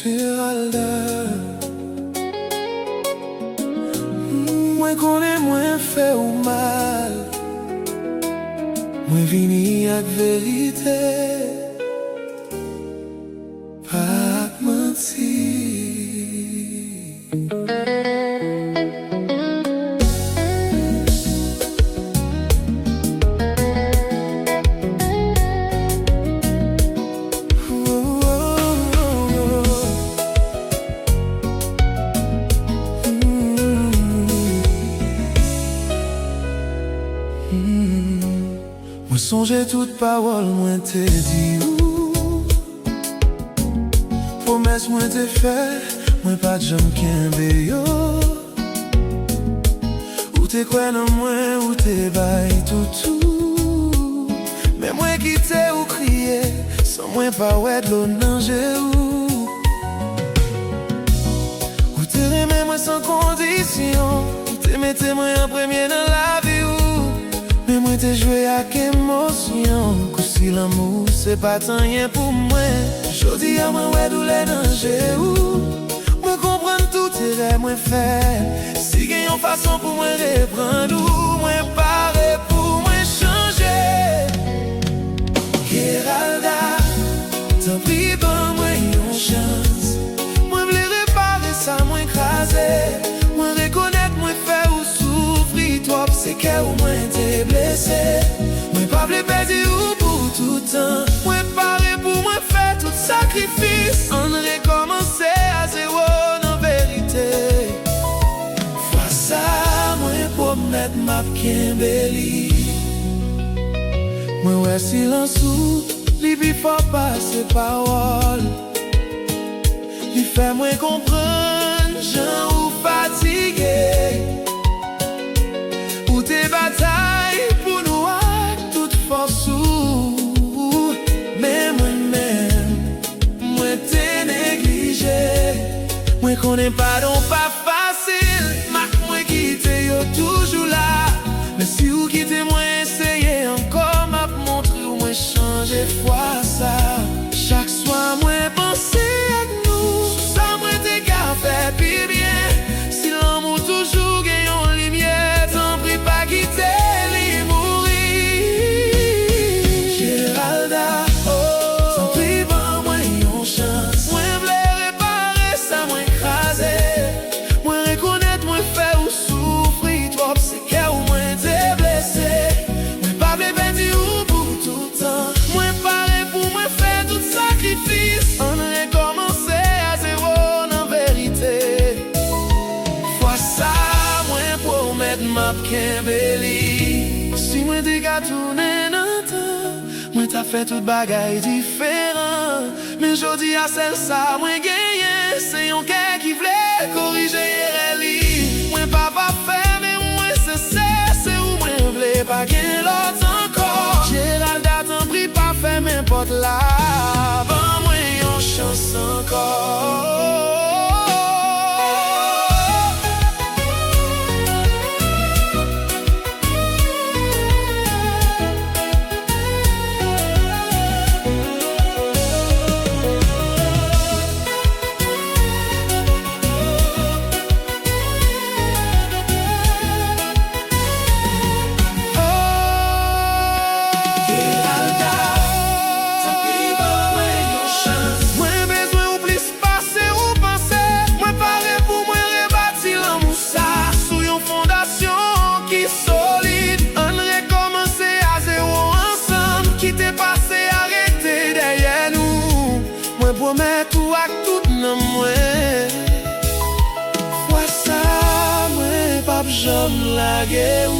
Géralda, moi connais moins fait ou mal, moi vini avec vérité, pas mentir. Moi songeais toute parole, moi t'ai dit ou promesse moi t'ai fait, moi pas de jambes qu'un yo. Ou t'es quoi dans moi, ou t'es bail tout. Mais moi quitter ou crier, sans moi pas ouais de l'eau nager ou t'es aimé moi sans condition, ou t'es mettez moi en premier dans la vie ou. Mais moi t'ai joué avec émotion, que si l'amour c'est pas tant rien pour moi. Jodi à moi ouais d'où les dangers ou moi comprendre tout tes rêves moi fait. Si gagne une façon pour moi reprendre ou moi paré pour moi changer. Géralda, tant pis bon moi une chance. Moi v'lais réparer ça moi écraser. Moi reconnaître moi fait ou souffrir trop c'est que ou moi t'es blessé. Moi pas v'lais perdre ou pour tout temps. Moi paré pour moi faire tout sacrifice. On recommencer à zéro en vérité. Face à moi pour mettre ma Kimbelly. Moi ouais silence ou li faut passer parole. Li fait moi comprendre j'en ou fatigué. Ou tes batailles pour nous avec toute force ou. Mais moi-même, moi t'ai négligé. Moi connais pas donc pas facile. Moi quitter yo toujours là. Mais si vous quittez moi essayez encore m'a montrer ou moi changer fois ça. Chaque soir moi penser avec nous. Ça moi t'es qu'à faire puis bien. Si l'amour toujours gagne en lumière, t'en prie pas quitter les mourir. Géralda, oh, t'en prie pas moi une chance. Moi v'lais réparer ça moi écraser. Moi reconnaître moi fait ou souffrir trop c'est que ou moi t'es blessé. Moi pas v'lais perdre ou pour tout temps. Moi paré pour moi faire tout sacrifice. On recommencer à zéro en vérité. Fois ça moi pour mettre ma Kimbelly. Si moi t'es qu'à tourner dans temps, moi t'as fait toute bagaille différent. Mais j'dis à celle ça moi gagné. C'est un cœur qui voulait corriger Reli. Moi pas fait mais moi c'est où moi voulais pas gagner l'autre encore. Géralda t'en prie pas fait n'importe là. Avant moi une chance encore. Promets tout à tout dans moi. Fois ça, moi, pas j'aime la guerre.